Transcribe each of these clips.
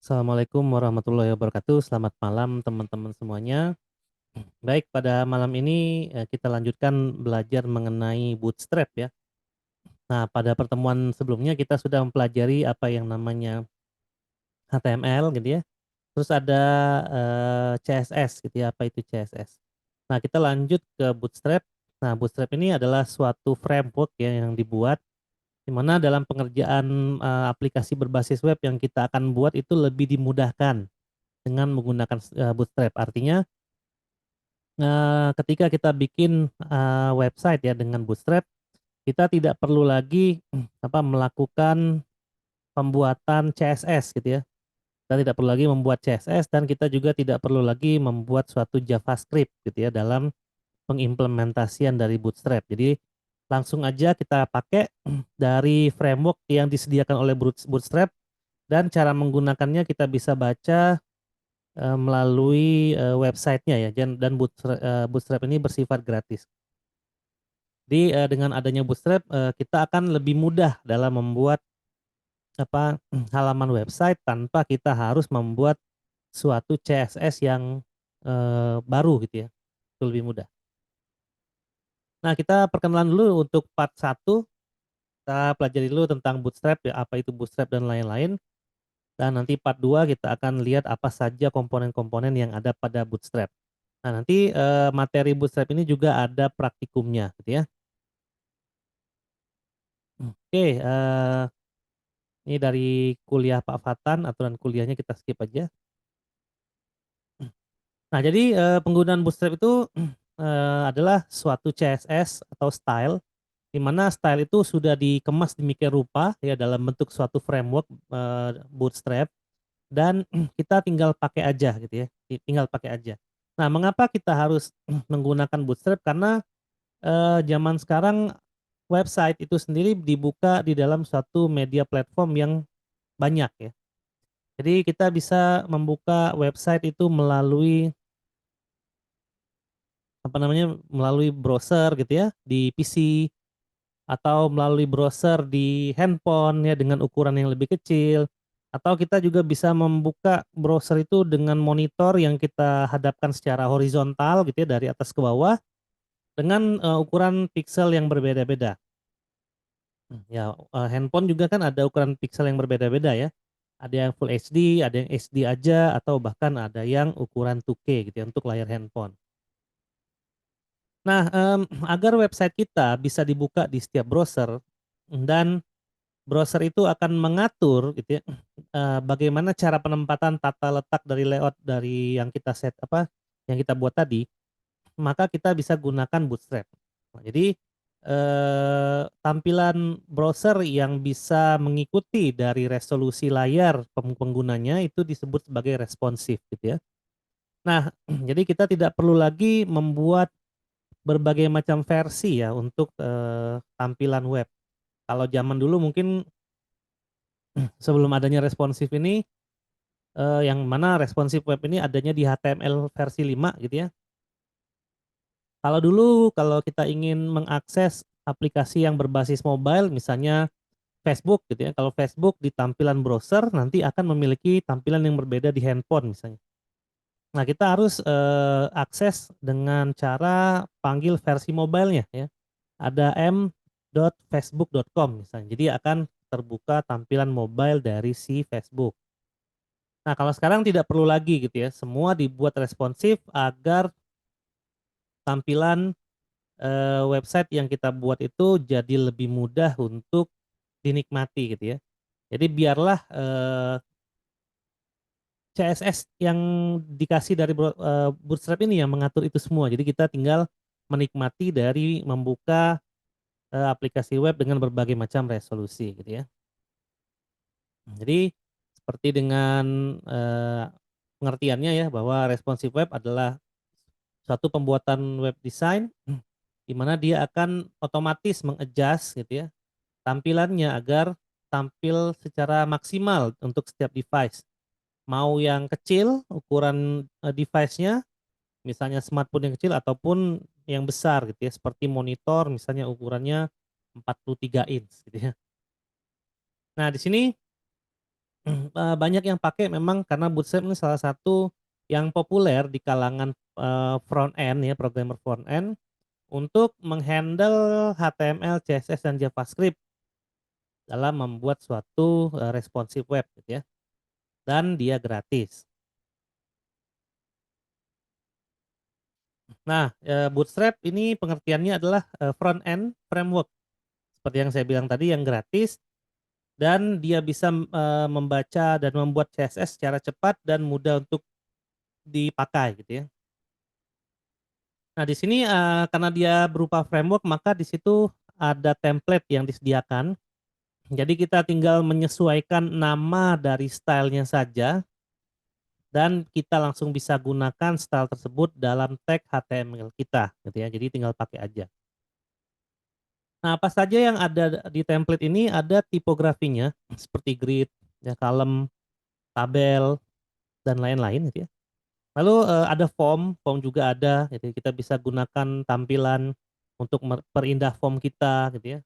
Assalamualaikum warahmatullahi wabarakatuh. Selamat malam teman-teman semuanya. Baik, pada malam ini kita lanjutkan belajar mengenai Bootstrap ya. Nah, pada pertemuan sebelumnya kita sudah mempelajari apa yang namanya HTML gitu ya. Terus ada CSS gitu ya. Apa itu CSS? Nah, kita lanjut ke Bootstrap. Nah, Bootstrap ini adalah suatu framework ya yang dibuat di mana dalam pengerjaan aplikasi berbasis web yang kita akan buat itu lebih dimudahkan dengan menggunakan Bootstrap. Artinya ketika kita bikin website ya dengan Bootstrap, kita tidak perlu lagi melakukan pembuatan CSS gitu ya. Kita tidak perlu lagi membuat CSS dan kita juga tidak perlu lagi membuat suatu JavaScript gitu ya dalam pengimplementasian dari Bootstrap. Jadi langsung aja kita pakai dari framework yang disediakan oleh Bootstrap, dan cara menggunakannya kita bisa baca melalui websitenya ya, dan Bootstrap ini bersifat gratis. Jadi dengan adanya Bootstrap kita akan lebih mudah dalam membuat halaman website tanpa kita harus membuat suatu CSS yang baru gitu ya. Itu lebih mudah. Nah, kita perkenalan dulu untuk part 1. Kita pelajari dulu tentang Bootstrap ya, apa itu Bootstrap dan lain-lain. Dan nanti part 2 kita akan lihat apa saja komponen-komponen yang ada pada Bootstrap. Nah, nanti materi Bootstrap ini juga ada praktikumnya gitu ya. Oke, ini dari kuliah Pak Fatan, aturan kuliahnya kita skip aja. Nah, jadi penggunaan Bootstrap itu adalah suatu CSS atau style, di mana style itu sudah dikemas demikian rupa ya dalam bentuk suatu framework Bootstrap, dan kita tinggal pakai aja gitu ya, tinggal pakai aja. Nah, mengapa kita harus menggunakan Bootstrap? Karena zaman sekarang website itu sendiri dibuka di dalam suatu media platform yang banyak ya. Jadi kita bisa membuka website itu melalui melalui browser gitu ya di PC, atau melalui browser di handphone ya dengan ukuran yang lebih kecil, atau kita juga bisa membuka browser itu dengan monitor yang kita hadapkan secara horizontal gitu ya dari atas ke bawah dengan ukuran pixel yang berbeda-beda. Ya, handphone juga kan ada ukuran pixel yang berbeda-beda ya. Ada yang Full HD, ada yang HD aja, atau bahkan ada yang ukuran 2K gitu ya untuk layar handphone. Nah, agar website kita bisa dibuka di setiap browser, dan browser itu akan mengatur gitu ya, bagaimana cara penempatan tata letak dari layout dari yang kita yang kita buat tadi, maka kita bisa gunakan Bootstrap. Nah, jadi tampilan browser yang bisa mengikuti dari resolusi layar penggunanya itu disebut sebagai responsif gitu ya. Nah, jadi kita tidak perlu lagi membuat berbagai macam versi ya untuk tampilan web. Kalau zaman dulu mungkin sebelum adanya responsif ini, yang mana responsif web ini adanya di HTML versi 5 gitu ya. Kalau dulu kalau kita ingin mengakses aplikasi yang berbasis mobile, misalnya Facebook gitu ya. Kalau Facebook di tampilan browser nanti akan memiliki tampilan yang berbeda di handphone misalnya. Nah, kita harus akses dengan cara panggil versi mobilenya ya. Ada m.facebook.com misalnya. Jadi akan terbuka tampilan mobile dari si Facebook. Nah, kalau sekarang tidak perlu lagi gitu ya. Semua dibuat responsif agar tampilan website yang kita buat itu jadi lebih mudah untuk dinikmati gitu ya. Jadi biarlah CSS yang dikasih dari Bootstrap ini yang mengatur itu semua. Jadi kita tinggal menikmati dari membuka aplikasi web dengan berbagai macam resolusi gitu ya. Jadi seperti dengan pengertiannya ya, bahwa responsive web adalah suatu pembuatan web design di mana dia akan otomatis mengadjust gitu ya tampilannya agar tampil secara maksimal untuk setiap device. Mau yang kecil ukuran device-nya, misalnya smartphone yang kecil ataupun yang besar gitu ya, seperti monitor misalnya ukurannya 43 inch gitu ya. Nah, di sini Banyak yang pakai memang karena Bootstrap ini salah satu yang populer di kalangan, front end ya, programmer front end untuk menghandle HTML, CSS, dan JavaScript dalam membuat suatu, responsive web gitu ya, dan dia gratis. Nah, Bootstrap ini pengertiannya adalah, front end framework seperti yang saya bilang tadi yang gratis dan dia bisa, membaca dan membuat CSS secara cepat dan mudah untuk dipakai gitu ya. Nah di sini, karena dia berupa framework maka di situ ada template yang disediakan. Jadi kita tinggal menyesuaikan nama dari stylenya saja dan kita langsung bisa gunakan style tersebut dalam tag HTML kita gitu ya. Jadi tinggal pakai aja. Nah, apa saja yang ada di template ini ada tipografinya seperti grid, ya, column, tabel, dan lain-lain gitu ya. Lalu, ada form, form juga ada gitu, kita bisa gunakan tampilan untuk perindah form kita gitu ya.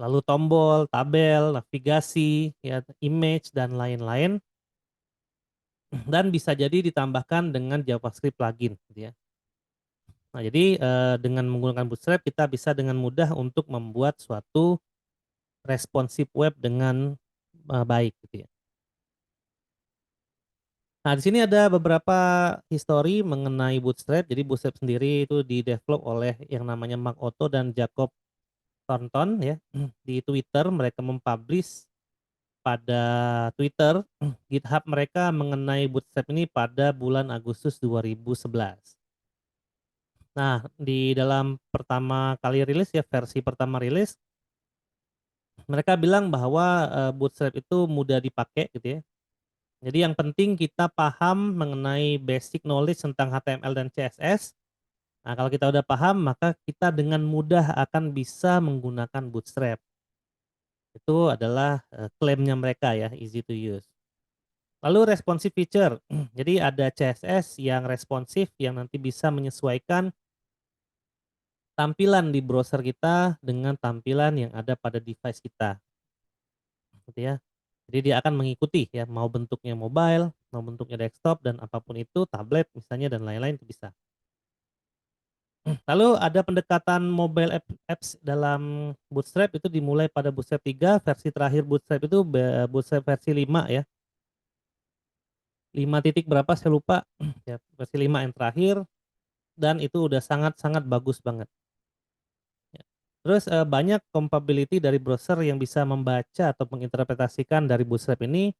Lalu tombol, tabel, navigasi, ya, image dan lain-lain dan bisa jadi ditambahkan dengan JavaScript plugin gitu ya. Nah, jadi, dengan menggunakan Bootstrap kita bisa dengan mudah untuk membuat suatu responsive web dengan, baik gitu ya. Nah, di sini ada beberapa histori mengenai Bootstrap. Jadi Bootstrap sendiri itu di-develop oleh yang namanya Mark Otto dan Jacob Thornton ya. Di Twitter mereka mempublish pada Twitter GitHub mereka mengenai Bootstrap ini pada bulan Agustus 2011. Nah, di dalam pertama kali rilis ya, versi pertama rilis, mereka bilang bahwa, Bootstrap itu mudah dipakai gitu ya. Jadi yang penting kita paham mengenai basic knowledge tentang HTML dan CSS. Nah, kalau kita udah paham, maka kita dengan mudah akan bisa menggunakan Bootstrap. Itu adalah, klaimnya mereka ya, easy to use. Lalu responsive feature. Jadi ada CSS yang responsif yang nanti bisa menyesuaikan tampilan di browser kita dengan tampilan yang ada pada device kita, gitu ya. Jadi dia akan mengikuti ya, mau bentuknya mobile, mau bentuknya desktop dan apapun itu, tablet misalnya dan lain-lain itu bisa. Lalu ada pendekatan mobile apps dalam Bootstrap itu dimulai pada Bootstrap 3, versi terakhir Bootstrap itu Bootstrap versi 5 ya. 5 titik berapa saya lupa, ya versi 5 yang terakhir dan itu udah sangat-sangat bagus banget, ya. Terus, banyak compatibility dari browser yang bisa membaca atau menginterpretasikan dari Bootstrap ini,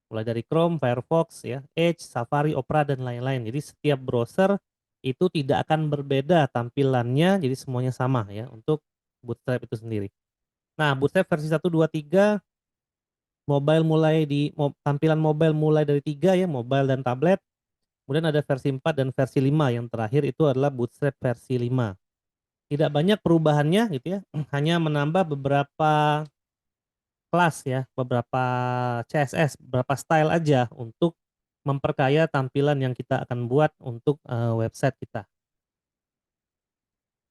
mulai dari Chrome, Firefox ya, Edge, Safari, Opera, dan lain-lain. Jadi setiap browser itu tidak akan berbeda tampilannya, jadi semuanya sama ya untuk Bootstrap itu sendiri. Nah, Bootstrap versi 1, 2, 3, mobile mulai di tampilan mobile mulai dari 3 ya, mobile dan tablet. Kemudian ada versi 4 dan versi 5, yang terakhir itu adalah Bootstrap versi 5. Tidak banyak perubahannya gitu ya, hanya menambah beberapa kelas ya, beberapa CSS, beberapa style aja untuk memperkaya tampilan yang kita akan buat untuk, website kita.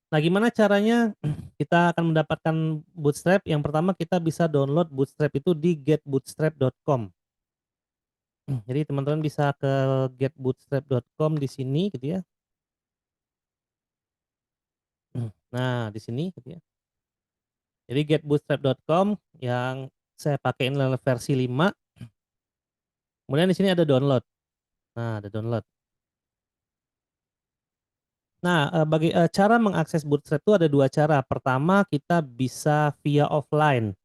Nah, gimana caranya kita akan mendapatkan Bootstrap? Yang pertama kita bisa download Bootstrap itu di getbootstrap.com. Jadi teman-teman bisa ke getbootstrap.com di sini gitu ya. Nah, di sini gitu ya. Jadi getbootstrap.com yang saya pakai ini adalah versi 5. Kemudian di sini ada download. Nah, ada download. Nah, cara mengakses Bootstrap itu ada 2 cara. Pertama, kita bisa via offline.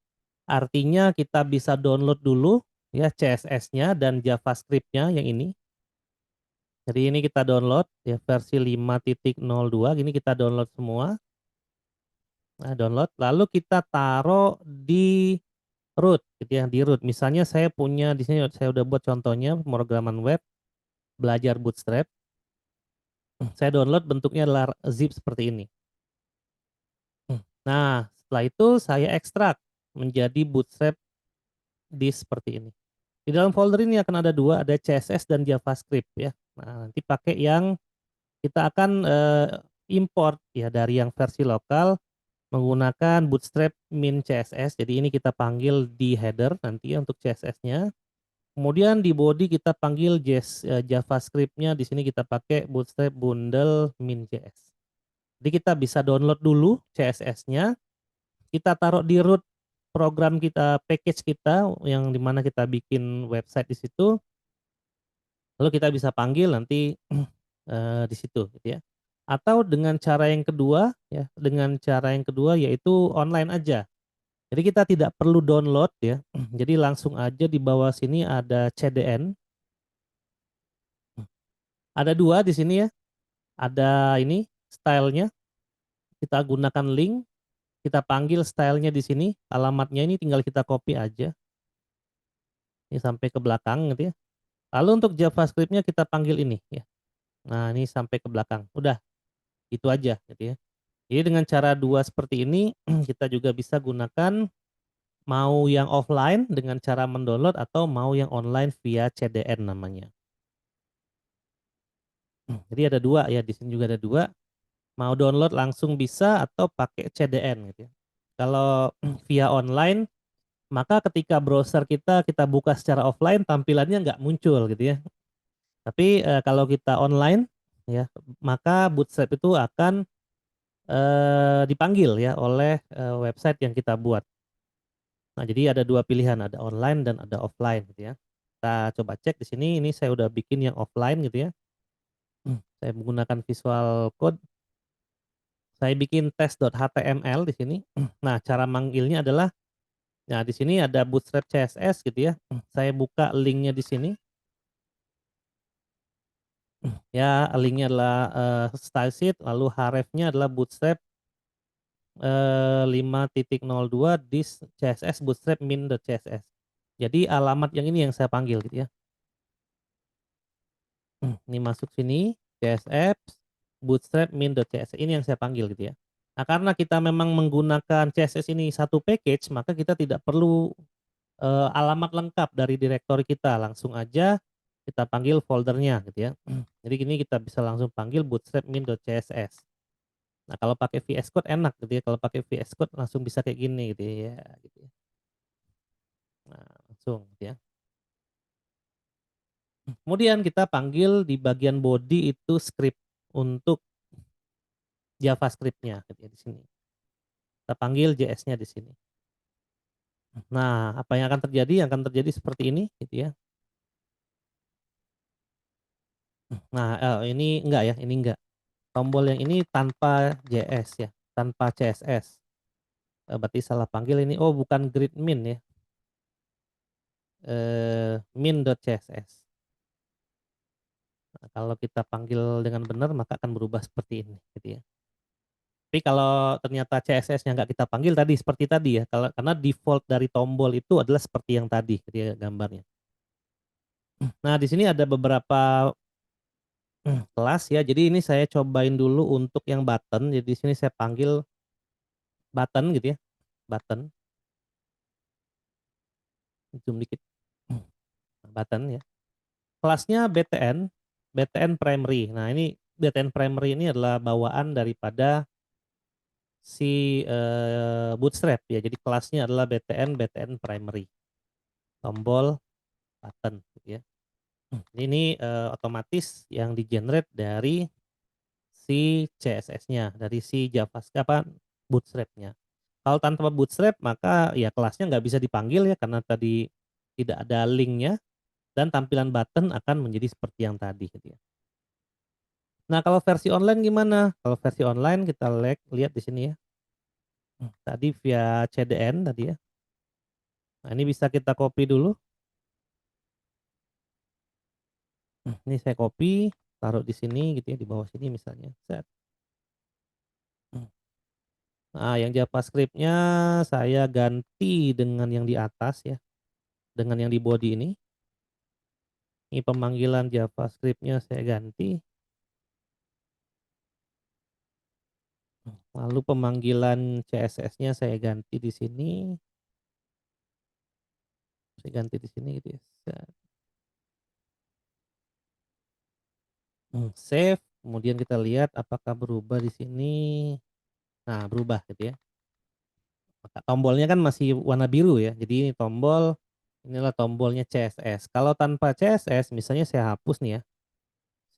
Artinya kita bisa download dulu ya CSS-nya dan JavaScript-nya yang ini. Jadi ini kita download ya versi 5.02 gini kita download semua. Nah, download lalu kita taruh di root gitu ya, di root. Misalnya saya punya di sini saya udah buat contohnya pemrograman web belajar Bootstrap. Saya download bentuknya adalah zip seperti ini. Nah, setelah itu saya ekstrak menjadi Bootstrap disk seperti ini. Di dalam folder ini akan ada 2, ada CSS dan JavaScript ya. Nah, nanti pakai yang kita akan, import ya dari yang versi lokal menggunakan Bootstrap min CSS. Jadi ini kita panggil di header nanti ya untuk CSS-nya. Kemudian di body kita panggil JavaScript-nya di sini kita pakai Bootstrap Bundle min.js. Jadi kita bisa download dulu CSS-nya, kita taruh di root program kita, package kita yang dimana kita bikin website di situ, lalu kita bisa panggil nanti di situ gitu ya. Atau dengan cara yang kedua ya, dengan cara yang kedua yaitu online aja. Jadi kita tidak perlu download ya. Jadi langsung aja di bawah sini ada CDN. Ada dua di sini ya. Ada ini stylenya. Kita gunakan link, kita panggil stylenya di sini. Alamatnya ini tinggal kita copy aja. Ini sampai ke belakang gitu ya. Lalu untuk JavaScript-nya kita panggil ini ya. Nah, ini sampai ke belakang. Udah, itu aja gitu ya. Jadi dengan cara dua seperti ini kita juga bisa gunakan mau yang offline dengan cara mendownload atau mau yang online via CDN namanya. Jadi ada dua ya, di sini juga ada dua. Mau download langsung bisa atau pakai CDN gitu ya. Kalau via online, maka ketika browser kita buka secara offline tampilannya nggak muncul gitu ya. Tapi kalau kita online ya, maka Bootstrap itu akan dipanggil ya oleh website yang kita buat. Nah, jadi ada dua pilihan, ada online dan ada offline gitu ya. Kita coba cek di sini, ini saya udah bikin yang offline gitu ya. Saya menggunakan Visual Code. Saya bikin test.html di sini. Nah, cara manggilnya adalah, nah di sini ada Bootstrap CSS gitu ya. Saya buka linknya di sini. Ya, linknya adalah style sheet, lalu href-nya adalah Bootstrap 5.02 dis CSS Bootstrap min.css. Jadi alamat yang ini yang saya panggil gitu ya. Ini masuk sini, CSS, Bootstrap min.css. Ini yang saya panggil gitu ya. Nah, karena kita memang menggunakan CSS ini satu package, maka kita tidak perlu alamat lengkap dari direktori kita. Langsung aja kita panggil foldernya gitu ya. Jadi gini kita bisa langsung panggil bootstrap min.css. Nah, kalau pakai VS Code enak gitu ya. Kalau pakai VS Code langsung bisa kayak gini gitu ya, gitu ya. Nah, langsung gitu ya. Kemudian kita panggil di bagian body itu script untuk JavaScript-nya gitu ya di sini. Kita panggil JS-nya di sini. Nah, apa yang akan terjadi? Yang akan terjadi seperti ini gitu ya. Nah, ini enggak ya, ini enggak. Tombol yang ini tanpa JS ya, tanpa CSS. Berarti salah panggil ini. Oh, bukan grid min ya. Min.css. Nah, kalau kita panggil dengan benar maka akan berubah seperti ini gitu ya. Tapi kalau ternyata CSS-nya nggak kita panggil tadi seperti tadi ya, kalau karena default dari tombol itu adalah seperti yang tadi gitu ya gambarnya. Nah, di sini ada beberapa kelas ya. Jadi ini saya cobain dulu untuk yang button. Jadi di sini saya panggil button gitu ya. Button, zoom dikit. Button ya. Kelasnya BTN primary. Nah, ini BTN primary ini adalah bawaan daripada si Bootstrap ya. Jadi kelasnya adalah BTN primary. Tombol button gitu ya. Ini otomatis yang di-generate dari si CSS-nya, dari si JavaScript apa Bootstrap-nya. Kalau tanpa Bootstrap maka ya kelasnya nggak bisa dipanggil ya karena tadi tidak ada linknya dan tampilan button akan menjadi seperti yang tadi gitu ya. Nah, kalau versi online gimana? Kalau versi online kita lihat di sini ya. Tadi via CDN tadi ya. Nah, ini bisa kita copy dulu. Ini saya copy, taruh di sini gitu ya, di bawah sini misalnya. Set. Nah, yang JavaScript-nya saya ganti dengan yang di atas ya, dengan yang di body ini. Ini pemanggilan JavaScript-nya saya ganti. Lalu pemanggilan CSS-nya saya ganti di sini. Saya ganti di sini gitu ya. Save, kemudian kita lihat apakah berubah di sini. Nah, berubah gitu ya. Maka tombolnya kan masih warna biru ya. Jadi ini tombol Inilah tombolnya CSS. Kalau tanpa CSS misalnya saya hapus nih ya,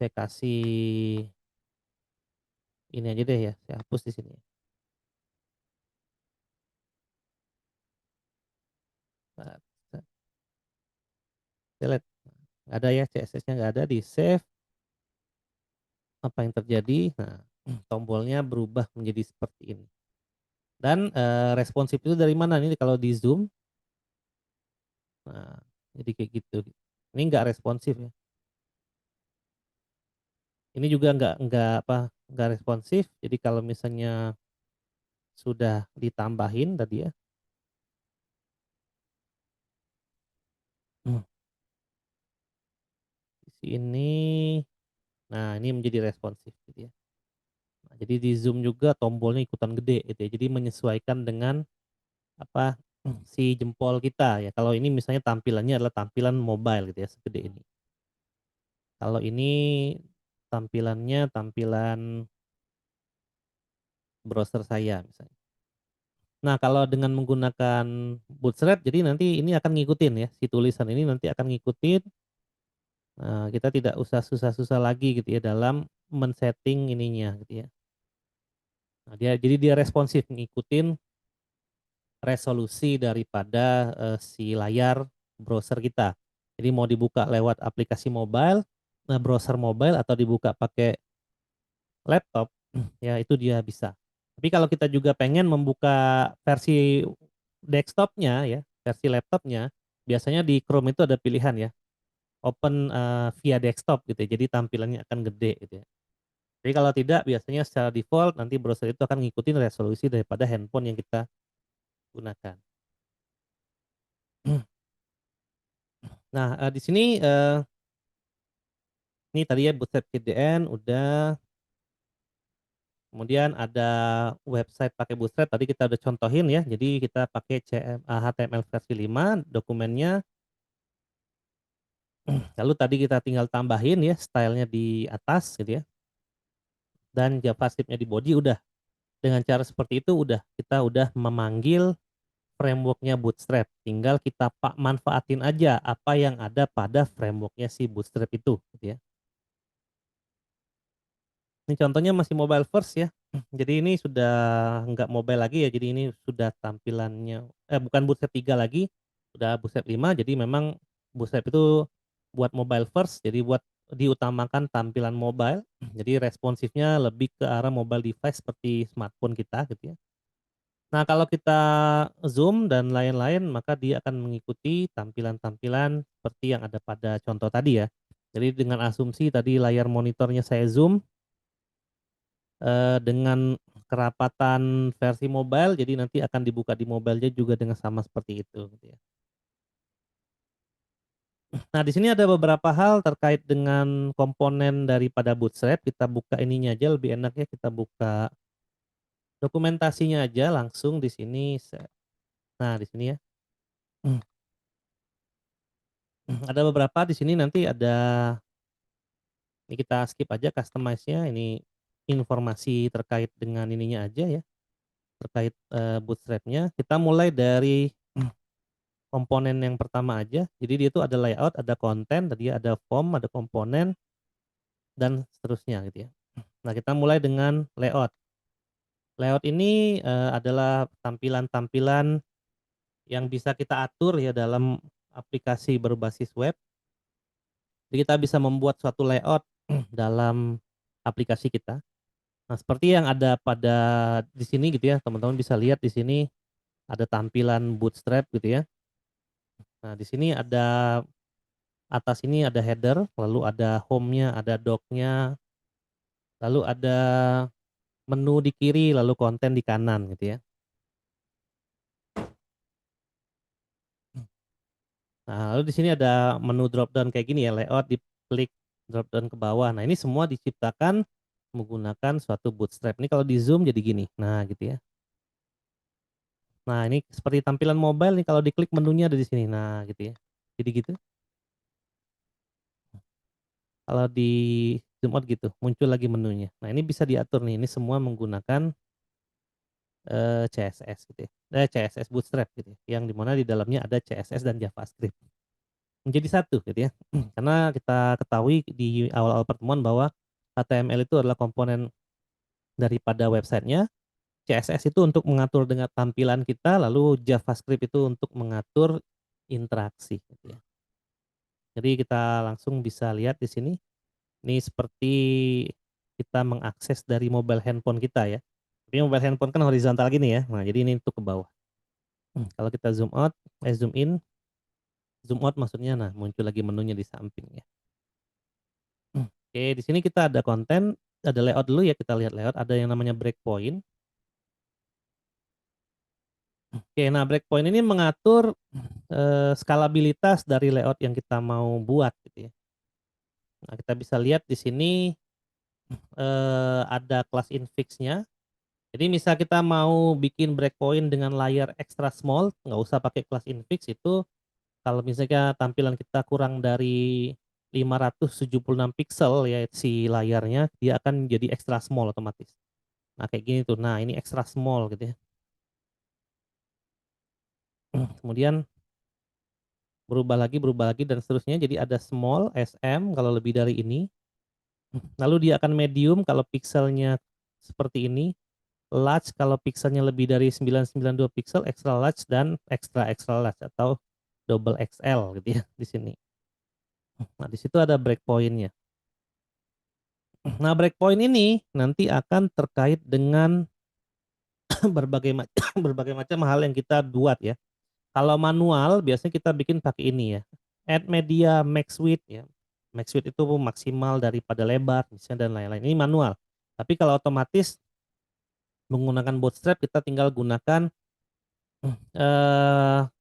saya kasih ini aja deh ya, saya hapus di sini. Nah, saya lihat nggak ada ya, CSS-nya nggak ada, di save, apa yang terjadi? Nah, tombolnya berubah menjadi seperti ini. Dan responsif itu dari mana? Ini kalau di zoom, nah jadi kayak gitu. Ini nggak responsif ya. Ini juga nggak apa, nggak responsif. Jadi kalau misalnya sudah ditambahin tadi ya, di sini, nah ini menjadi responsif gitu ya. Nah, jadi di zoom juga tombolnya ikutan gede gitu ya. Jadi menyesuaikan dengan apa, si jempol kita ya. Kalau ini misalnya tampilannya adalah tampilan mobile gitu ya, segede ini. Kalau ini tampilannya tampilan browser saya misalnya. Nah, kalau dengan menggunakan Bootstrap jadi nanti ini akan ngikutin ya, si tulisan ini nanti akan ngikutin, kita tidak usah susah-susah lagi gitu ya dalam men-setting ininya gitu ya. Nah, jadi dia responsif ngikutin resolusi daripada, si layar browser kita. Jadi mau dibuka lewat aplikasi mobile, browser mobile atau dibuka pakai laptop, ya itu dia bisa. Tapi kalau kita juga pengen membuka versi desktopnya ya, versi laptopnya, biasanya di Chrome itu ada pilihan ya, open, via desktop gitu ya, jadi tampilannya akan gede gitu ya. Jadi kalau tidak biasanya secara default nanti browser itu akan ngikutin resolusi daripada handphone yang kita gunakan. Nah, di sini, ini tadi ya Bootstrap CDN udah, kemudian ada website pakai Bootstrap tadi kita udah contohin ya. Jadi kita pakai HTML versi 5 dokumennya, lalu tadi kita tinggal tambahin ya stylenya di atas gitu ya, dan JavaScript-nya di body udah. Dengan cara seperti itu kita udah memanggil framework-nya Bootstrap. Tinggal kita manfaatin aja apa yang ada pada framework-nya si Bootstrap itu gitu ya. Ini contohnya masih mobile first ya. Jadi ini sudah nggak mobile lagi ya, jadi ini sudah tampilannya bukan Bootstrap 3 lagi, udah Bootstrap 5, jadi memang Bootstrap itu buat mobile first, jadi buat diutamakan tampilan mobile, jadi responsifnya lebih ke arah mobile device seperti smartphone kita gitu ya. Nah kalau kita zoom dan lain-lain, maka dia akan mengikuti tampilan-tampilan seperti yang ada pada contoh tadi ya. Jadi dengan asumsi tadi layar monitornya saya zoom, dengan kerapatan versi mobile, jadi nanti akan dibuka di mobile-nya juga dengan sama seperti itu, gitu ya. Nah, di sini ada beberapa hal terkait dengan komponen daripada Bootstrap, kita buka ininya aja lebih enak ya, kita buka dokumentasinya aja langsung di sini, nah di sini ya, ada beberapa di sini nanti ada, ini kita skip aja customize-nya, ini informasi terkait dengan ininya aja ya, terkait, Bootstrap-nya. Kita mulai dari komponen yang pertama aja. Jadi dia itu ada layout, ada konten, tadi ada form, ada komponen, dan seterusnya gitu ya. Nah kita mulai dengan layout. Layout ini adalah tampilan-tampilan yang bisa kita atur ya dalam aplikasi berbasis web. Jadi kita bisa membuat suatu layout dalam aplikasi kita. Nah seperti yang ada pada di sini gitu ya, teman-teman bisa lihat di sini ada tampilan Bootstrap gitu ya. Nah di sini ada atas ini ada header, lalu ada home-nya, ada doc-nya, lalu ada menu di kiri, lalu konten di kanan gitu ya. Nah, lalu di sini ada menu drop down kayak gini ya, layout, diklik drop down ke bawah. Nah, ini semua diciptakan menggunakan suatu Bootstrap. Ini kalau di zoom jadi gini. Nah, gitu ya. Nah, ini seperti tampilan mobile nih kalau diklik menunya ada di sini. Nah, gitu ya. Jadi gitu. Kalau di zoom out gitu, muncul lagi menunya. Nah, ini bisa diatur nih. Ini semua menggunakan CSS gitu ya, CSS Bootstrap gitu ya, yang dimana di dalamnya ada CSS dan JavaScript menjadi satu gitu ya. Karena kita ketahui di awal-awal pertemuan bahwa HTML itu adalah komponen daripada websitenya, CSS itu untuk mengatur dengan tampilan kita, lalu JavaScript itu untuk mengatur interaksi gitu ya. Jadi kita langsung bisa lihat di sini, ini seperti kita mengakses dari mobile handphone kita ya. Tapi mobile handphone kan horizontal gini ya. Nah, jadi ini untuk ke bawah. Kalau kita zoom out, zoom in, zoom out maksudnya nah muncul lagi menunya di samping ya. Oke, di sini kita ada konten, ada layout dulu ya, kita lihat layout, ada yang namanya breakpoint. Oke, nah breakpoint ini mengatur skalabilitas dari layout yang kita mau buat gitu ya. Nah, kita bisa lihat di sini ada kelas infix-nya. Jadi misal kita mau bikin breakpoint dengan layar extra small, nggak usah pakai kelas infix itu. Kalau misalnya tampilan kita kurang dari 576 pixel ya si layarnya, dia akan jadi extra small otomatis. Nah kayak gini tuh, nah ini extra small gitu ya. Kemudian berubah lagi dan seterusnya. Jadi ada small, SM kalau lebih dari ini. Lalu dia akan medium kalau pixelnya seperti ini. Large kalau pixelnya lebih dari 992 pixel, extra large dan extra extra large atau double XL gitu ya di sini. Nah, di situ ada breakpointnya. Nah, breakpoint ini nanti akan terkait dengan berbagai macam hal yang kita buat ya. Kalau manual biasanya kita bikin pakai ini ya. Add media max width ya. Max width itu maksimal daripada lebar misalnya dan lain-lain. Ini manual. Tapi kalau otomatis menggunakan Bootstrap kita tinggal gunakan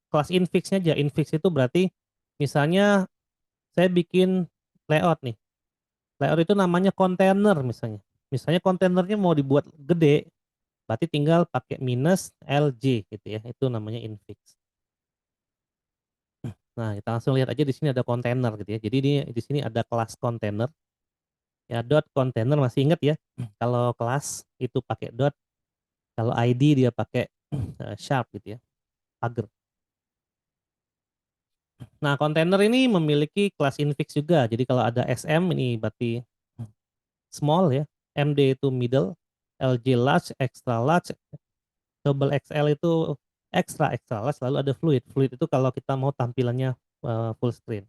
kelas infix aja. Infix itu berarti misalnya saya bikin layout nih. Layout itu namanya kontainer misalnya. Misalnya kontainernya mau dibuat gede, berarti tinggal pakai minus LJ gitu ya. Itu namanya infix. Nah, kita langsung lihat aja di sini ada kontainer gitu ya. Jadi di sini ada kelas kontainer. Ya, dot container masih ingat ya. Kalau kelas itu pakai dot, kalau ID dia pakai sharp gitu ya. Pagar. Nah, kontainer ini memiliki kelas infix juga. Jadi kalau ada SM ini berarti small ya. MD itu middle, LJ large, extra large, double XL itu extra extra large, lalu ada fluid. Fluid itu kalau kita mau tampilannya full screen.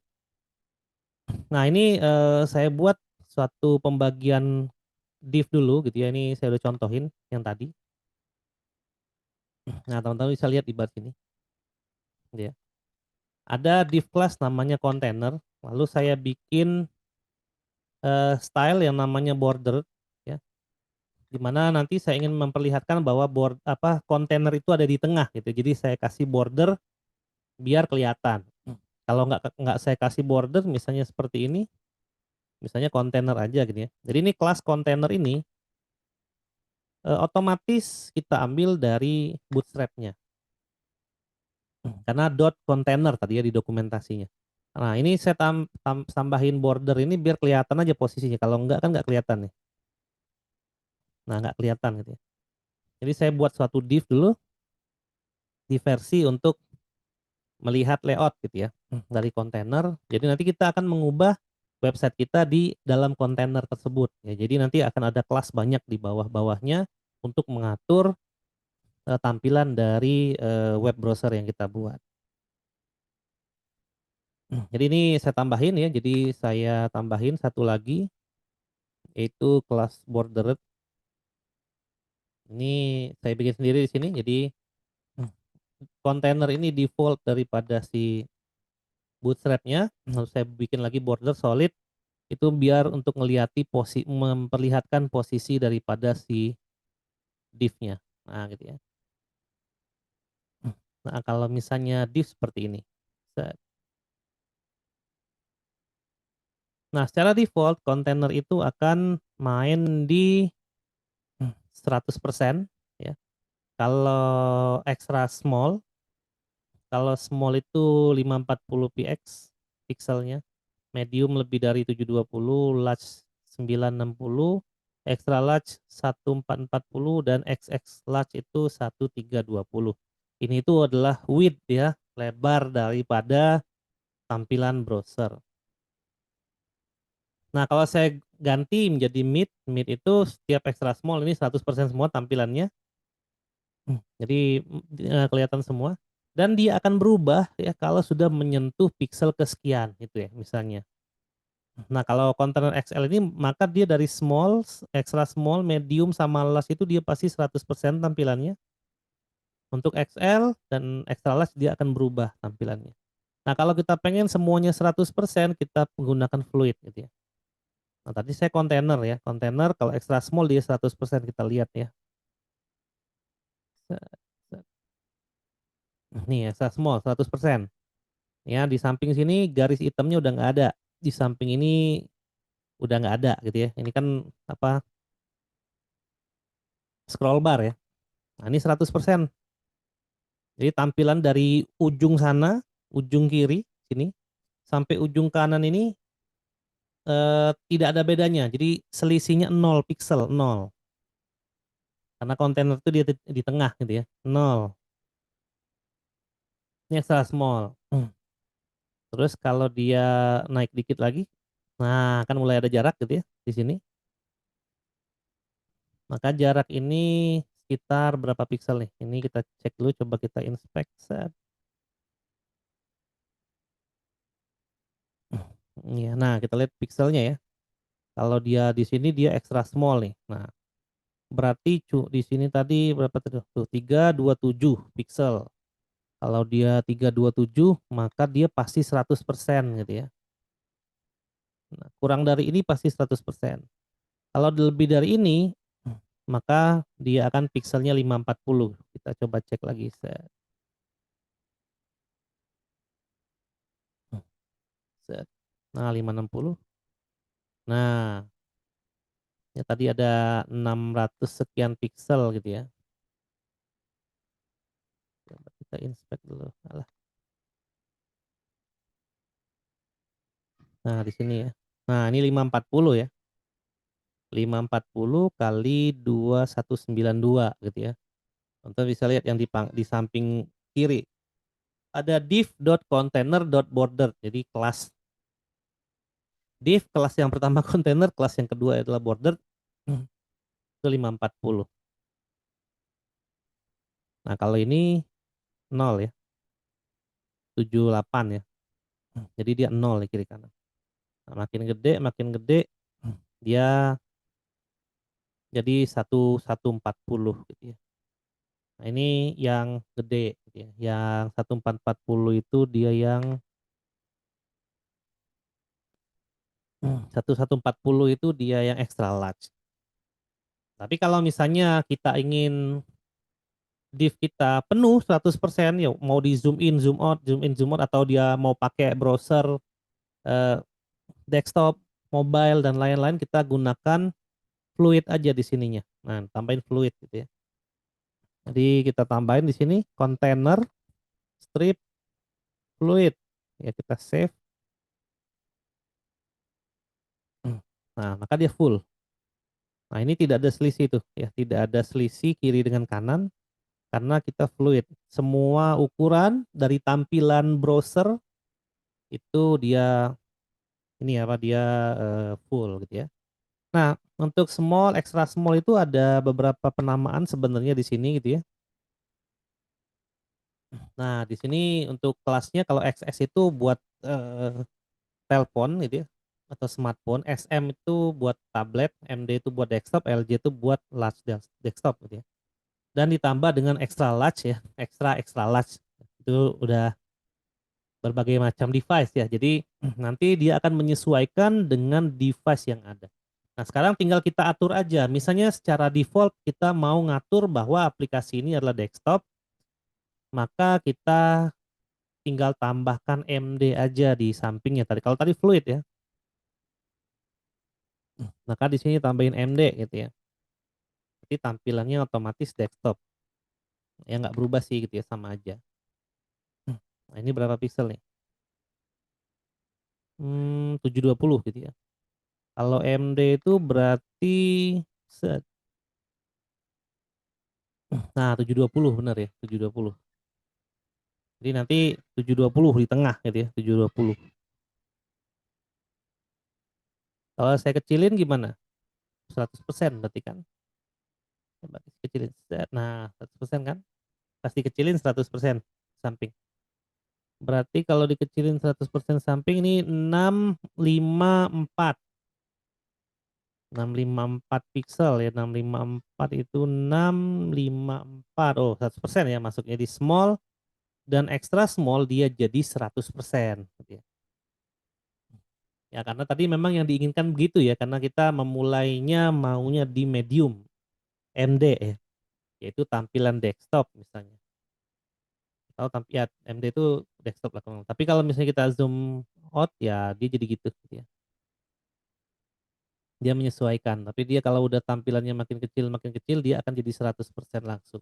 Nah, ini saya buat suatu pembagian div dulu gitu ya. Ini saya udah contohin yang tadi. Nah, teman-teman bisa lihat di bar sini. Ya. Ada div class namanya container, lalu saya bikin style yang namanya border ya. Di mana nanti saya ingin memperlihatkan bahwa kontainer itu ada di tengah gitu. Jadi saya kasih border biar kelihatan. Kalau nggak saya kasih border misalnya seperti ini, misalnya kontainer aja gitu ya. Jadi ini kelas kontainer ini otomatis kita ambil dari bootstrap-nya. Karena dot container tadi ya di dokumentasinya. Nah, ini saya tambahin border ini biar kelihatan aja posisinya. Kalau enggak kan nggak kelihatan nih. Nah, nggak kelihatan gitu ya. Jadi saya buat suatu div dulu, di versi untuk melihat layout gitu ya dari kontainer. Jadi nanti kita akan mengubah website kita di dalam kontainer tersebut. Ya, jadi nanti akan ada kelas banyak di bawah-bawahnya untuk mengatur tampilan dari web browser yang kita buat. Jadi ini saya tambahin ya. Jadi saya tambahin satu lagi yaitu kelas border. Ini saya bikin sendiri di sini. Jadi kontainer ini default daripada si bootstrap-nya. Lalu saya bikin lagi border solid itu biar untuk memperlihatkan posisi daripada si div-nya. Nah, gitu ya. Nah, kalau misalnya div seperti ini. Nah, secara default kontainer itu akan main di 100% ya. Kalau extra small, kalau small itu 540 px pixelnya, medium lebih dari 720, large 960, extra large 1440 dan XX large itu 1320. Ini itu adalah width ya, lebar daripada tampilan browser. Nah, kalau saya ganti menjadi mid, mid itu setiap extra small ini 100% semua tampilannya. Jadi kelihatan semua dan dia akan berubah ya kalau sudah menyentuh pixel kesekian itu ya misalnya. Nah, kalau kontainer XL ini maka dia dari small, extra small, medium sama large itu dia pasti 100% tampilannya. Untuk XL dan extra large dia akan berubah tampilannya. Nah, kalau kita pengen semuanya 100% kita menggunakan fluid gitu ya. Nah, tadi saya kontainer ya. Kontainer kalau extra small dia 100% kita lihat ya. Nih extra small 100%. Ya, di samping sini garis hitamnya udah nggak ada. Di samping ini udah nggak ada gitu ya. Ini kan apa scroll bar ya. Nah, ini 100%. Jadi tampilan dari ujung sana, ujung kiri sini sampai ujung kanan ini tidak ada bedanya. Jadi selisihnya 0 pixel, 0. Karena kontainer itu di tengah gitu ya. 0. Ini extra small. Terus kalau dia naik dikit lagi, nah kan mulai ada jarak gitu ya di sini. Maka jarak ini sekitar berapa pixel nih? Ini kita cek dulu, coba kita inspect set. Iya, nah kita lihat pixelnya ya. Kalau dia di sini dia extra small nih. Nah, berarti di sini tadi berapa tuh? Tuh 327 pixel. Kalau dia 327 maka dia pasti 100% gitu ya. Nah, kurang dari ini pasti 100%. Kalau lebih dari ini maka dia akan pixelnya 540. Kita coba cek lagi set. Set. Nah, 560. Nah, ya tadi ada 600 sekian pixel gitu ya. Coba kita inspect dulu. Alah. Nah, di sini ya. Nah, ini 540 ya. 540 kali 2192 gitu ya. Untuk bisa lihat yang di samping kiri. Ada div.container.border. Jadi kelas div, kelas yang pertama container, kelas yang kedua adalah border. Itu 540. Nah, kalau ini 0 ya. 78 ya. Jadi dia 0 di kiri kanan. Nah, makin gede dia jadi 1140 gitu ya. Nah, ini yang gede gitu ya. Yang 1440 itu dia yang 1140 itu dia yang extra large. Tapi kalau misalnya kita ingin div kita penuh 100% ya mau di zoom in, zoom out, zoom in, zoom out atau dia mau pakai browser eh, desktop, mobile dan lain-lain kita gunakan fluid aja di sininya. Nah, tambahin fluid gitu ya. Jadi kita tambahin di sini container strip fluid. Ya kita save. Nah, maka dia full. Nah, ini tidak ada selisih tuh ya, tidak ada selisih kiri dengan kanan karena kita fluid. Semua ukuran dari tampilan browser itu dia ini apa dia full gitu ya. Nah, untuk small, extra small itu ada beberapa penamaan sebenarnya di sini gitu ya. Nah, di sini untuk kelasnya kalau XS itu buat telepon gitu ya atau smartphone, SM itu buat tablet, MD itu buat desktop, LG itu buat large desktop gitu ya. Dan ditambah dengan extra large ya, extra large. Itu udah berbagai macam device ya. Jadi nanti dia akan menyesuaikan dengan device yang ada. Nah, sekarang tinggal kita atur aja. Misalnya secara default kita mau ngatur bahwa aplikasi ini adalah desktop, maka kita tinggal tambahkan MD aja di sampingnya tadi. Kalau tadi fluid ya, maka di sini tambahin MD gitu ya. Jadi tampilannya otomatis desktop. Ya nggak berubah sih gitu ya, sama aja. Nah, ini berapa pixel nih? 720 gitu ya. Kalau MD itu berarti Set. Nah, 720 benar ya, 720. Jadi nanti 720 di tengah gitu ya, 720. Kalau saya kecilin gimana? 100% berarti kan? Coba kecilin. Set. Nah, 100% kan? Pasti kecilin 100% samping. Berarti kalau dikecilin 100% samping ini 654. 654 pixel ya, 654 itu 654. Oh, 100% ya masuknya di small dan extra small dia jadi 100% gitu ya. Ya karena tadi memang yang diinginkan begitu ya, karena kita memulainya maunya di medium MD ya, yaitu tampilan desktop misalnya. Atau ya MD itu desktop lah. Tapi kalau misalnya kita zoom out ya dia jadi gitu ya. Dia menyesuaikan, tapi dia kalau udah tampilannya makin kecil dia akan jadi 100% langsung.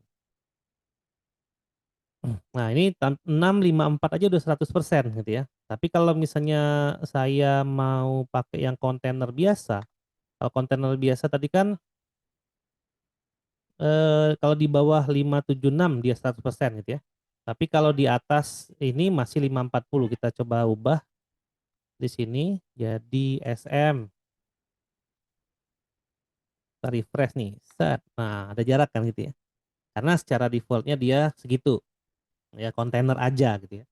Nah, ini 654 aja udah 100% gitu ya. Tapi kalau misalnya saya mau pakai yang kontainer biasa, kalau kontainer biasa tadi kan kalau di bawah 576 dia 100% gitu ya. Tapi kalau di atas ini masih 540, kita coba ubah di sini jadi SM. Kita refresh nih. Set. Nah, ada jarak kan gitu ya. Karena secara defaultnya dia segitu. Ya kontainer aja gitu ya.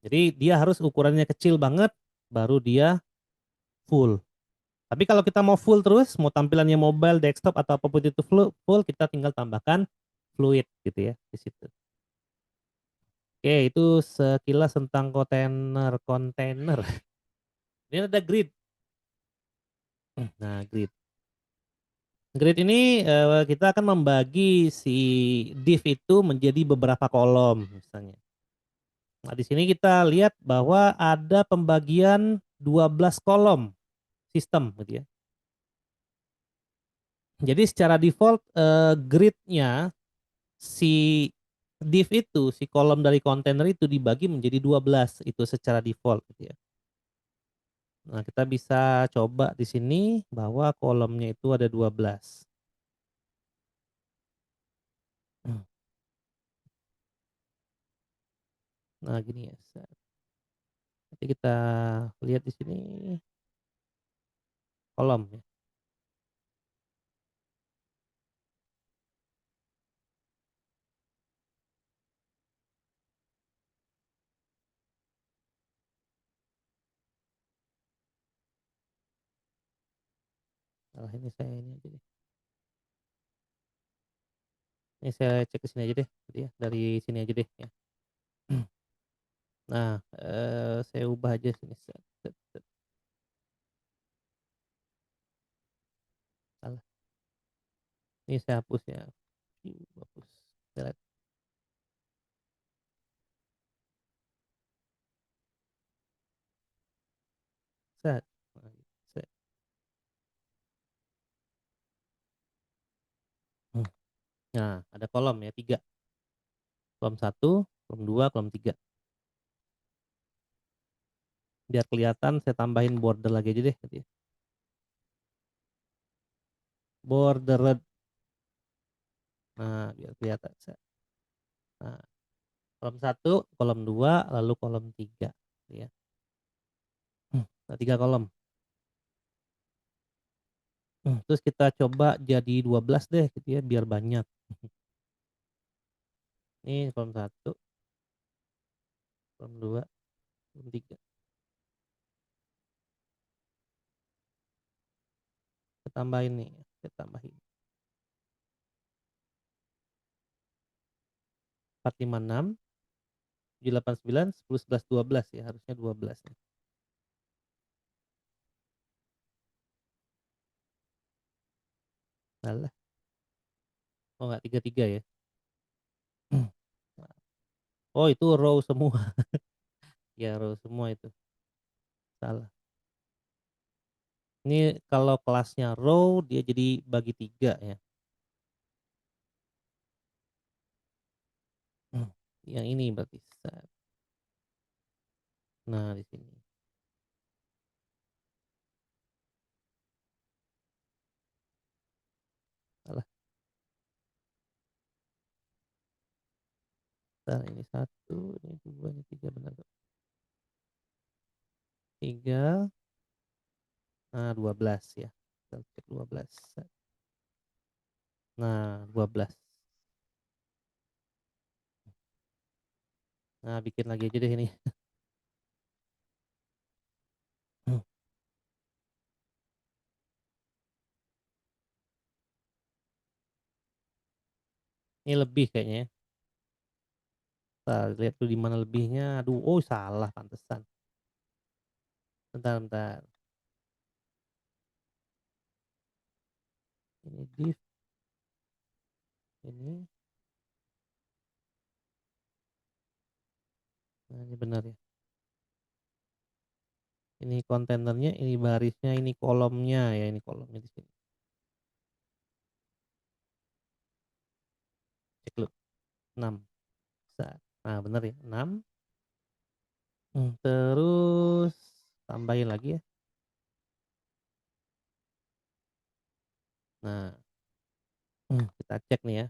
Jadi dia harus ukurannya kecil banget baru dia full. Tapi kalau kita mau full terus, mau tampilannya mobile, desktop atau apapun itu full, kita tinggal tambahkan fluid gitu ya di situ. Oke, itu sekilas tentang kontainer. Ini ada grid. Nah, grid. Grid ini kita akan membagi si div itu menjadi beberapa kolom misalnya. Nah, di sini kita lihat bahwa ada pembagian 12 kolom sistem gitu ya. Jadi secara default grid-nya si div itu, si kolom dari kontainer itu dibagi menjadi 12 itu secara default gitu ya. Nah, kita bisa coba di sini bahwa kolomnya itu ada 12. Nah, gini ya. Nanti kita lihat di sini kolom ya. Nah, ini saya ini aja deh. Ini saya cek ke sini aja deh, gitu ya. Dari sini aja deh ya. Nah, saya ubah aja sini. Set, set, set. Salah. Ini saya hapus ya. Hapus. Delete. Set. Set. Nah, ada kolom ya, 3. Kolom 1, kolom 2, kolom 3. Biar kelihatan saya tambahin border lagi aja deh gitu ya. Bordered. Nah, biar kelihatan. Set. Nah, kolom 1, kolom 2, lalu kolom 3 gitu ya. Nah, 3 kolom. Terus kita coba jadi 12 deh gitu ya biar banyak. Ini kolom 1, kolom 2, kolom 3. Kita tambahin nih, kita tambahin. 456, 789, 10, 11, 12 ya, harusnya 12 nih. Salah. Oh enggak 33 ya. Oh itu row semua. Ya row semua itu. Salah. Ini kalau kelasnya row dia jadi bagi 3 ya. Yang ini berarti. Nah di sini. Bentar, ini 1, ini 2, ini 3, benar kok. 3, nah 12 ya. Kita cek 12. Nah, 12. Nah, bikin lagi aja deh ini. Ini lebih kayaknya ya. Bentar, lihat tuh di mana lebihnya. Aduh, oh salah pantesan. Bentar, bentar. Ini div, ini. Nah, ini benar ya. Ini kontainernya, ini barisnya, ini kolomnya ya, ini kolomnya di sini. Cek dulu. 6. Nah, benar ya, 6. Terus tambahin lagi ya. Nah, kita cek nih ya.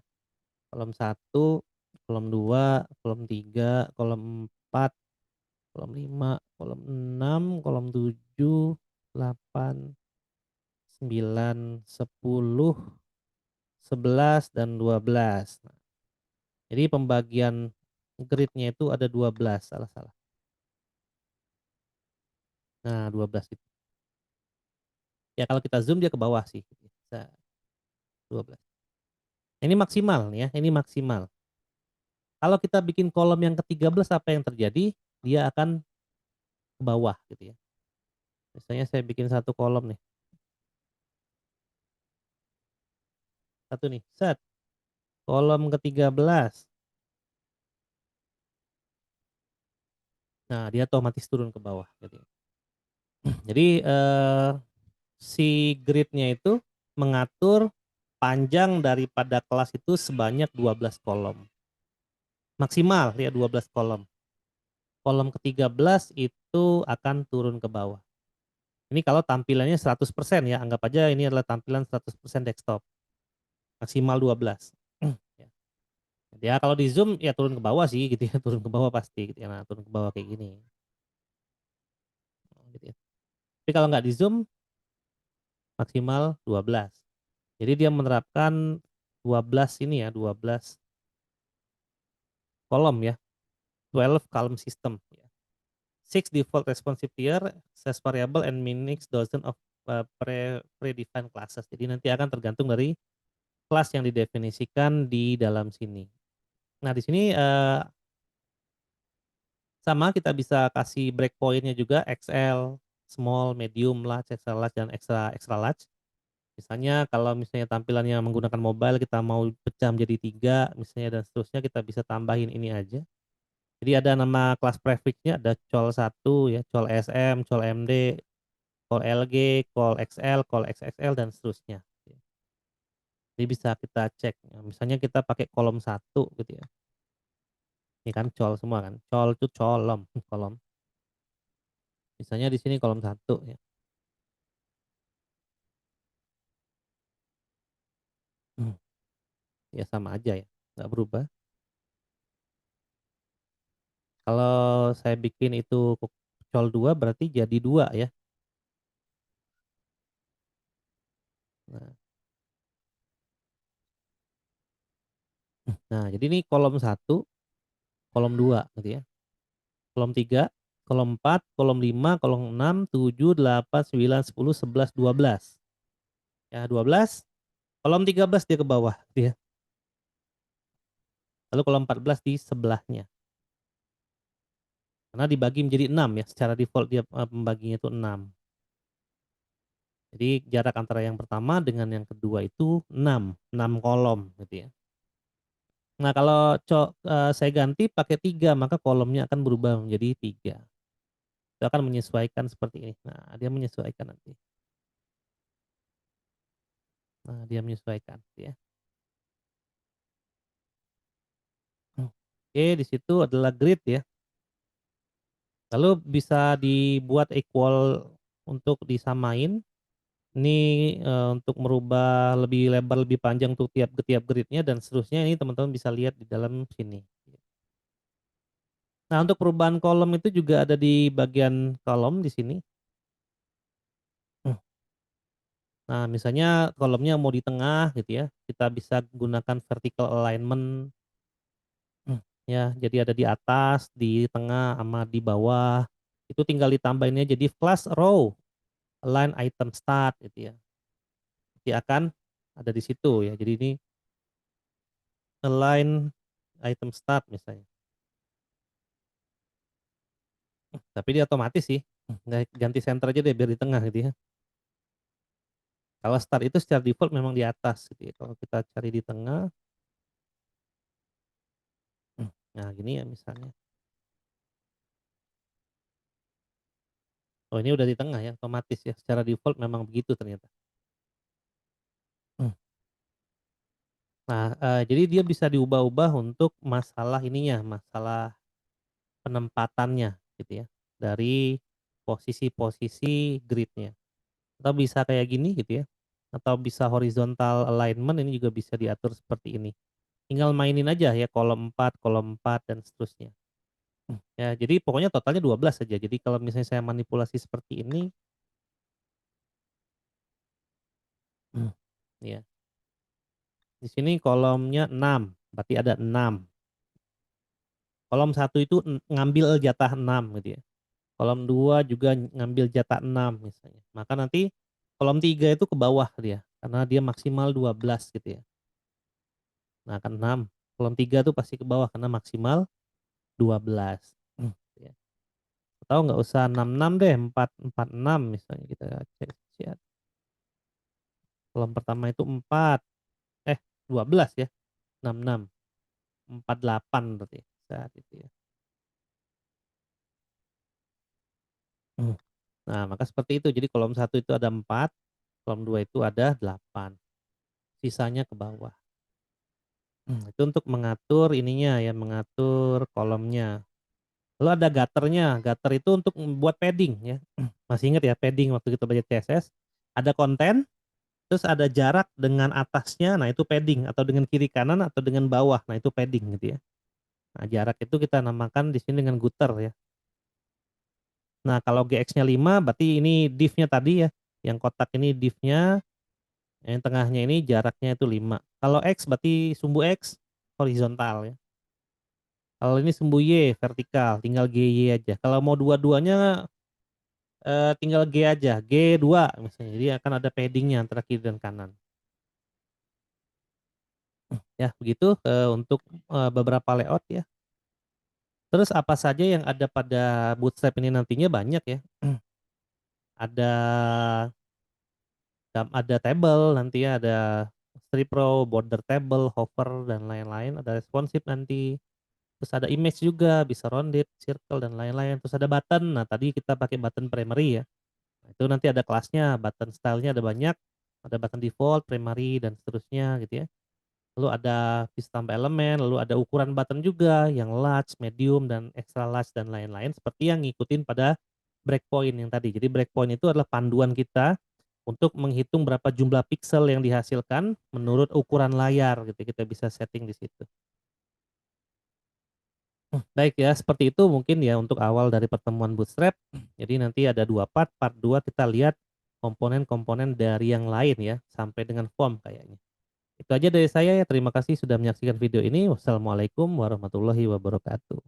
Kolom 1, kolom 2, kolom 3, kolom 4, kolom 5, kolom 6, kolom 7, 8, 9, 10, 11, dan 12. Nah, jadi pembagian gridnya itu ada 12, salah-salah. Nah, 12 itu. Ya kalau kita zoom dia ke bawah sih. Bisa 12. Ini maksimal nih ya, ini maksimal. Kalau kita bikin kolom yang ke-13 apa yang terjadi? Dia akan ke bawah gitu ya. Misalnya saya bikin satu kolom nih. Satu nih, set. Kolom ke-13. Nah, dia otomatis turun ke bawah gitu ya. Jadi si gridnya itu mengatur panjang daripada kelas itu sebanyak 12 kolom. Maksimal ya 12 kolom. Kolom ke-13 itu akan turun ke bawah. Ini kalau tampilannya 100% ya, anggap aja ini adalah tampilan 100% desktop. Maksimal 12. Ya. Ya kalau di zoom ya turun ke bawah sih gitu ya, turun ke bawah pasti gitu ya. Nah, turun ke bawah kayak gini. Gitu ya. Tapi kalau nggak di zoom maksimal 12. Jadi dia menerapkan 12 ini ya, 12 kolom ya, 12 column system ya. Six default responsive tier, access variable and minix dozen of predefined classes. Jadi nanti akan tergantung dari kelas yang didefinisikan di dalam sini. Nah, di sini sama kita bisa kasih breakpointnya juga XL, small, medium, large, extra large, dan extra extra large. Misalnya kalau misalnya tampilannya menggunakan mobile kita mau pecah menjadi 3 misalnya dan seterusnya kita bisa tambahin ini aja. Jadi ada nama kelas prefixnya ada col1 ya, col SM, col MD, col LG, col XL, col XXL dan seterusnya. Jadi bisa kita cek, misalnya kita pakai kolom 1 gitu ya. Ini kan col semua kan, col itu colom, kolom. Misalnya di sini kolom 1 ya. Ya sama aja ya, nggak berubah. Kalau saya bikin itu col 2 berarti jadi 2 ya. Nah, jadi ini kolom 1, kolom 2 gitu ya. Kolom 3, kolom 4, kolom 5, kolom 6, 7, 8, 9, 10, 11, 12. Ya 12, kolom 13 dia ke bawah gitu ya. Lalu kolom 14 di sebelahnya. Karena dibagi menjadi 6 ya, secara default dia pembaginya itu 6. Jadi jarak antara yang pertama dengan yang kedua itu 6, 6 kolom gitu ya. Nah kalau saya ganti pakai 3 maka kolomnya akan berubah menjadi 3. Itu akan menyesuaikan seperti ini. Nah dia menyesuaikan nanti. Nah dia menyesuaikan gitu ya. Oke di situ adalah grid ya. Lalu bisa dibuat equal untuk disamain. Ini untuk merubah lebih lebar, lebih panjang untuk tiap gridnya dan seterusnya ini teman-teman bisa lihat di dalam sini. Nah, untuk perubahan kolom itu juga ada di bagian kolom di sini. Hmm. Nah, misalnya kolomnya mau di tengah gitu ya, kita bisa gunakan vertical alignment. Ya, jadi ada di atas, di tengah, sama di bawah. Itu tinggal ditambahinnya jadi class row, align item start gitu ya. Nanti akan ada di situ ya. Jadi ini align item start misalnya. Tapi dia otomatis sih. Ganti center aja deh biar di tengah gitu ya. Kalau start itu secara default memang di atas gitu ya. Kalau kita cari di tengah, nah gini ya misalnya. Oh, ini udah di tengah ya, otomatis ya. Secara default memang begitu ternyata. Hmm. Nah, jadi dia bisa diubah-ubah untuk masalah ininya, masalah penempatannya gitu ya, dari posisi-posisi grid-nya. Atau bisa kayak gini gitu ya, atau bisa horizontal alignment ini juga bisa diatur seperti ini. Tinggal mainin aja ya kolom 4 dan seterusnya. Ya, jadi pokoknya totalnya 12 saja. Jadi kalau misalnya saya manipulasi seperti ini, ya. Di sini kolomnya 6, berarti ada 6. Kolom satu itu ngambil jatah 6 gitu ya. Kolom 2 juga ngambil jatah 6 misalnya. Maka nanti kolom 3 itu ke bawah dia, karena dia maksimal 12 gitu ya. Nah, kan 6. Kolom 3 tuh pasti ke bawah karena maksimal 12. Ya. Atau nggak usah 66 deh, 446 misalnya kita cek chat. Kolom pertama itu 4, 12 ya, 66, 48 berarti saat itu ya. Hmm. Nah, maka seperti itu. Jadi kolom satu itu ada 4, kolom 2 itu ada 8. Sisanya ke bawah. Itu untuk mengatur ininya ya, mengatur kolomnya. Lalu ada gutternya, gutter itu untuk membuat padding ya. Masih ingat ya padding waktu kita belajar CSS, ada konten, terus ada jarak dengan atasnya, nah itu padding, atau dengan kiri kanan atau dengan bawah, nah itu padding gitu ya. Nah, jarak itu kita namakan di sini dengan gutter ya. Nah, kalau GX-nya 5 berarti ini div-nya tadi ya, yang kotak ini div-nya, yang tengahnya ini jaraknya itu 5. Kalau X berarti sumbu X horizontal ya. Kalau ini sumbu Y vertikal, tinggal GY aja. Kalau mau dua-duanya tinggal G aja, G2 misalnya. Jadi akan ada paddingnya antara kiri dan kanan. Ya, begitu untuk beberapa layout ya. Terus apa saja yang ada pada Bootstrap ini nantinya banyak ya. Ada ada table nanti ya, ada strip row, border table, hover dan lain-lain, ada responsive nanti. Terus ada image juga, bisa rounded, circle dan lain-lain. Terus ada button. Nah, tadi kita pakai button primary ya. Nah, itu nanti ada kelasnya, button style-nya ada banyak, ada button default, primary dan seterusnya gitu ya. Lalu ada view tambah elemen, lalu ada ukuran button juga yang large, medium dan extra large dan lain-lain seperti yang ngikutin pada breakpoint yang tadi. Jadi breakpoint itu adalah panduan kita untuk menghitung berapa jumlah pixel yang dihasilkan menurut ukuran layar gitu. Kita bisa setting di situ. Baik ya, seperti itu mungkin ya untuk awal dari pertemuan Bootstrap. Jadi nanti ada 2 part, part 2 kita lihat komponen-komponen dari yang lain ya, sampai dengan form kayaknya. Itu aja dari saya ya, terima kasih sudah menyaksikan video ini. Wassalamualaikum warahmatullahi wabarakatuh.